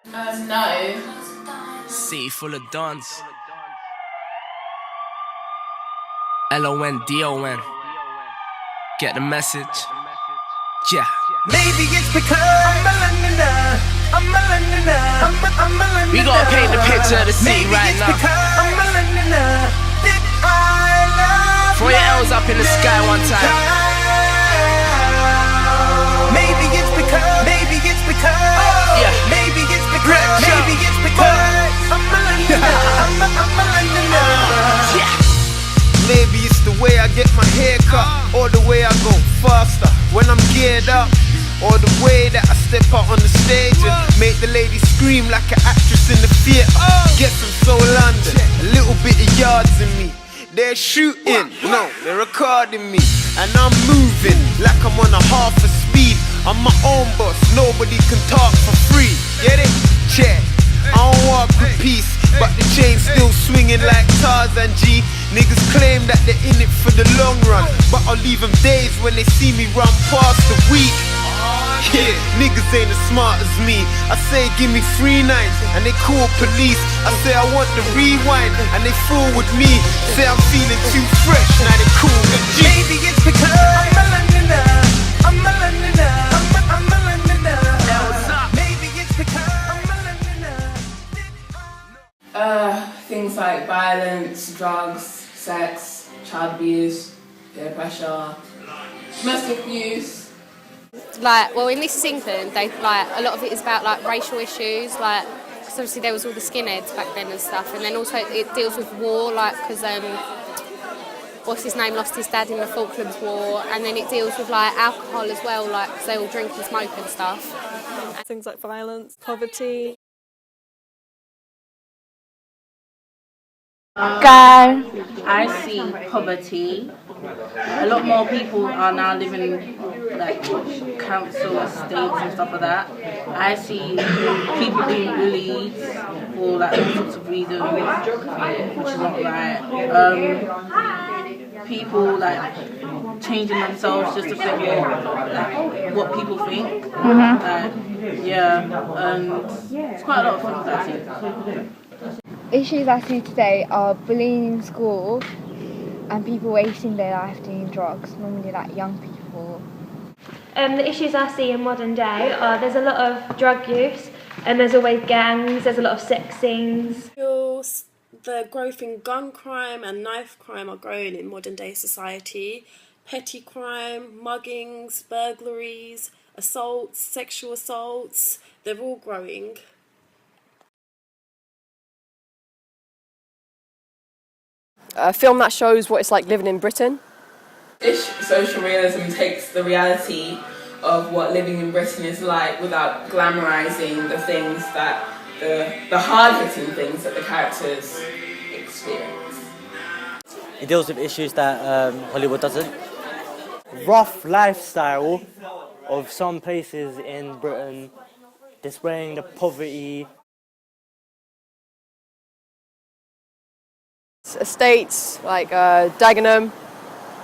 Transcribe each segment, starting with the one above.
No. City full of dons. LONDON. Get the message? Yeah. Maybe it's because I'm a Londoner. I'm a Londoner. I'm a Londoner. We gotta paint the picture of the city right now. Maybe it's because I'm a Londoner that I love. Throw your L's up in the sky one time. Maybe it's because. Maybe it's because. Yeah. Maybe it's because. Maybe it's because I'm a Londoner. I'm a Londoner. Yeah. Maybe it's the way I get my hair cut, or the way I go faster when I'm geared up, or the way that I step out on the stage and make the ladies scream like an actress in the theatre. Guess I'm so London, a little bit of yards in me. They're shooting, no, they're recording me, and I'm moving like I'm on a half a speed. I'm my own boss, nobody can talk for free. Get it? Check. I don't walk with peace, but the chain's still swinging like Tarzan G. Niggas claim that they're in it for the long run, but I'll leave them dazed when they see me run past the week. Yeah, niggas ain't as smart as me. I say give me 3 nights, and they call police. I say I want the rewind, and they fool with me. Say I'm feeling too fresh, now they cool with G. Maybe it's because I'm a Londoner. I'm a Londoner. I'm a Londoner. Maybe it's because I'm a Londoner. Things like violence, drugs, sex, child abuse, peer pressure, domestic abuse. Like, well, in This Is England, they like a lot of it is about like racial issues, like because obviously there was all the skinheads back then and stuff, and then also it deals with war, like because what's his name lost his dad in the Falklands War, and then it deals with like alcohol as well, like because they all drink and smoke and stuff. Things like violence, poverty. I see poverty. A lot more people are now living like council estates and stuff like that. I see people being bullied for like all sorts of reasons, which is not right. People like changing themselves just to fit what people think. It's quite a lot of things I see. Issues I see today are bullying in school and people wasting their life doing drugs, normally like young people. The issues I see in modern day are there's a lot of drug use and there's always gangs, there's a lot of sex scenes. The growth in gun crime and knife crime are growing in modern day society. Petty crime, muggings, burglaries, assaults, sexual assaults, they're all growing. A film that shows what it's like living in Britain. Social realism takes the reality of what living in Britain is like without glamorising the things that the hard-hitting things that the characters experience. It deals with issues that Hollywood doesn't. Rough lifestyle of some places in Britain, displaying the poverty. Estates like Dagenham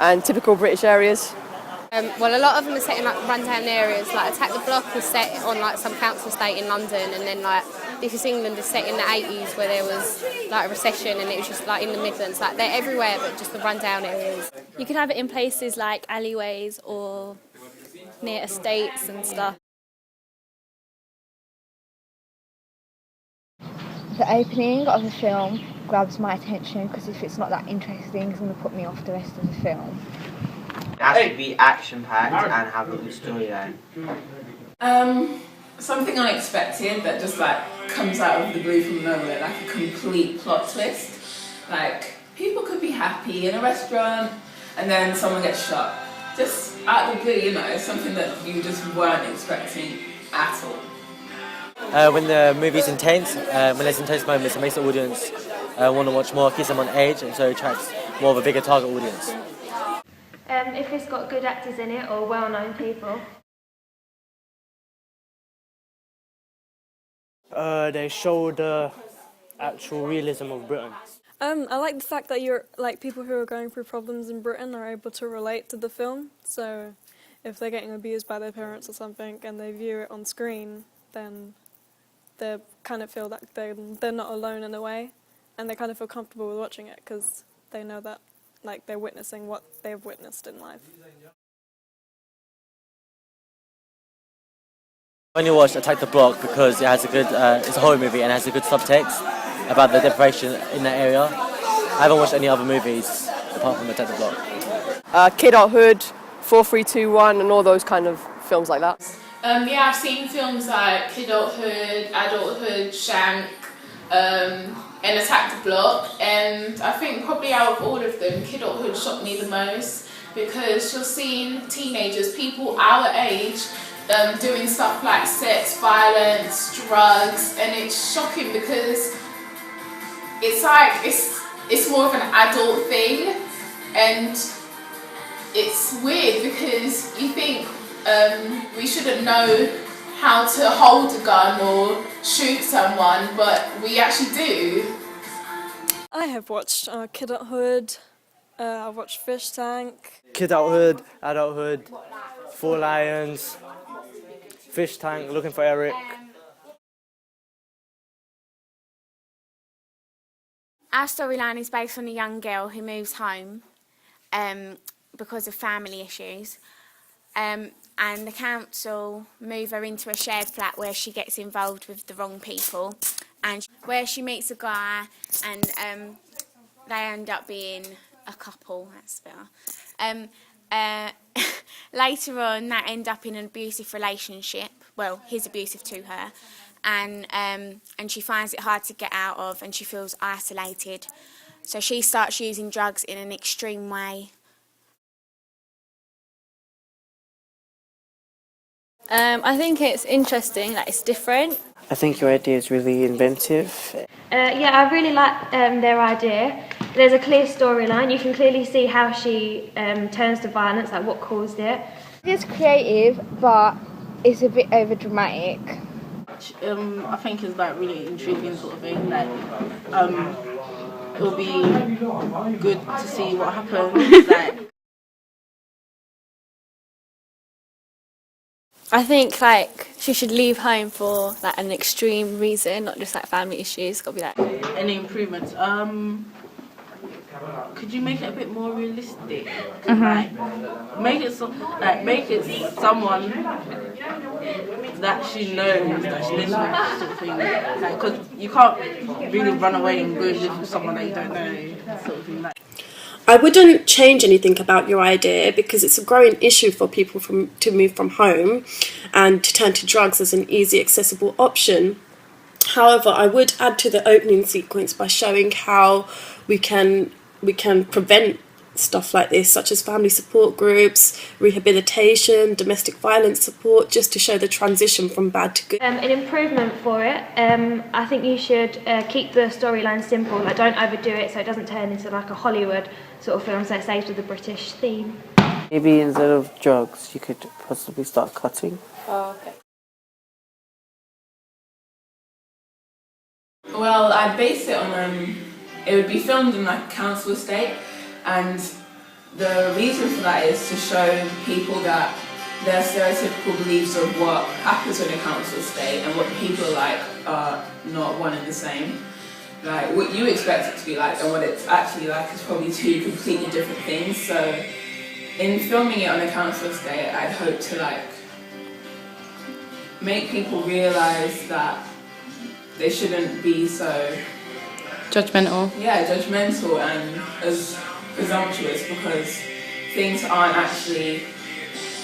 and typical British areas. Well, a lot of them are set in like rundown areas. Like Attack the Block is set on like some council estate in London, and then like This Is England is set in the 80s where there was like a recession and it was just like in the Midlands. Like they're everywhere, but just the rundown areas. You can have it in places like alleyways or near estates and stuff. The opening of the film grabs my attention because if it's not that interesting, it's going to put me off the rest of the film. It has to be action-packed and have a good storyline. Something unexpected that just like comes out of the blue from nowhere, like a complete plot twist. Like people could be happy in a restaurant and then someone gets shot. Just out of the blue, you know, something that you just weren't expecting at all. When the movie's intense, when there's intense moments, it makes the audience want to watch more, keeps them on edge, and so it attracts more of a bigger target audience. If it's got good actors in it or well-known people. They show the actual realism of Britain. I like the fact that you're like people who are going through problems in Britain are able to relate to the film. So if they're getting abused by their parents or something and they view it on screen, then they kind of feel that they're not alone in a way, and they kind of feel comfortable with watching it because they know that like they're witnessing what they've witnessed in life. I only watched Attack the Block because it has a good, it's a horror movie and has a good subtext about the deprivation in that area. I haven't watched any other movies apart from Attack the Block. Kidulthood, 4321 and all those kind of films like that. Yeah, I've seen films like Kidulthood, Adulthood, Shank, and Attack the Block, and I think probably out of all of them, Kidulthood shocked me the most because you're seeing teenagers, people our age, doing stuff like sex, violence, drugs, and it's shocking because it's like it's more of an adult thing, and it's weird because you think we shouldn't know how to hold a gun or shoot someone, but we actually do. I have watched Kidulthood, I've watched Fish Tank. Kidulthood, Adulthood, Four Lions, Fish Tank, Looking for Eric. Our storyline is based on a young girl who moves home because of family issues, and the council move her into a shared flat where she gets involved with the wrong people, and where she meets a guy, and they end up being a couple. That's better. Later on, they end up in an abusive relationship. Well, he's abusive to her, and she finds it hard to get out of, and she feels isolated. So she starts using drugs in an extreme way. I think it's interesting, like it's different. I think your idea is really inventive. Yeah, I really like their idea. There's a clear storyline. You can clearly see how she turns to violence, like what caused it. It's creative, but it's a bit over dramatic. I think it's like really intriguing sort of thing. Like, it will be good to see what happens. Like, I think like she should leave home for like an extreme reason, not just like family issues. Got to be like any improvements? Could you make it a bit more realistic? Like, make it someone that she knows that she lives with, sort of thing. Like, because you can't really run away and go live with someone that you don't know, sort of thing. Like, I wouldn't change anything about your idea because it's a growing issue for people to move from home and to turn to drugs as an easy, accessible option. However, I would add to the opening sequence by showing how we can prevent stuff like this, such as family support groups, rehabilitation, domestic violence support, just to show the transition from bad to good. An improvement for it, I think you should keep the storyline simple, like don't overdo it so it doesn't turn into like a Hollywood sort of film, so it stays with the British theme. Maybe instead of drugs, you could possibly start cutting. Oh, okay. Well, I'd base it on, it would be filmed in like a council estate, and the reason for that is to show people that their stereotypical beliefs of what happens in a council estate and what the people are like are not one and the same. Like what you expect it to be like and what it's actually like is probably two completely different things. So in filming it on a council estate, I'd hope to like make people realise that they shouldn't be so judgmental. Yeah, judgmental and as presumptuous, because things aren't actually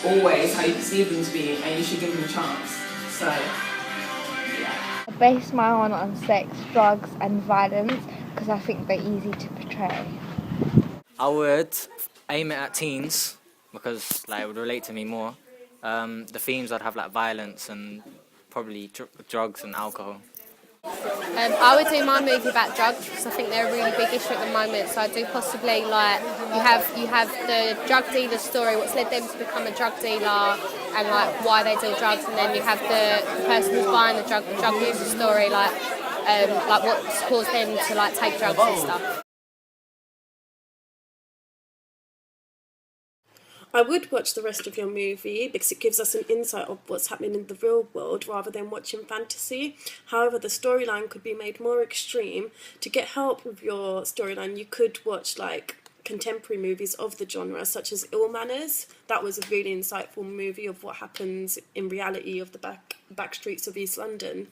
always how you perceive them to be, and you should give them a chance. So, yeah. I base my one on sex, drugs and violence because I think they're easy to portray. I would aim it at teens because like it would relate to me more. The themes I'd have like violence and probably drugs and alcohol. I would do my movie about drugs because I think they're a really big issue at the moment. So I do possibly like you have the drug dealer story, what's led them to become a drug dealer, and like why they deal drugs, and then you have the person who's buying the drug user story, like what's caused them to like take drugs and stuff. I would watch the rest of your movie because it gives us an insight of what's happening in the real world rather than watching fantasy. However, the storyline could be made more extreme. To get help with your storyline, you could watch like contemporary movies of the genre, such as Ill Manners. That was a really insightful movie of what happens in reality of the back streets of East London.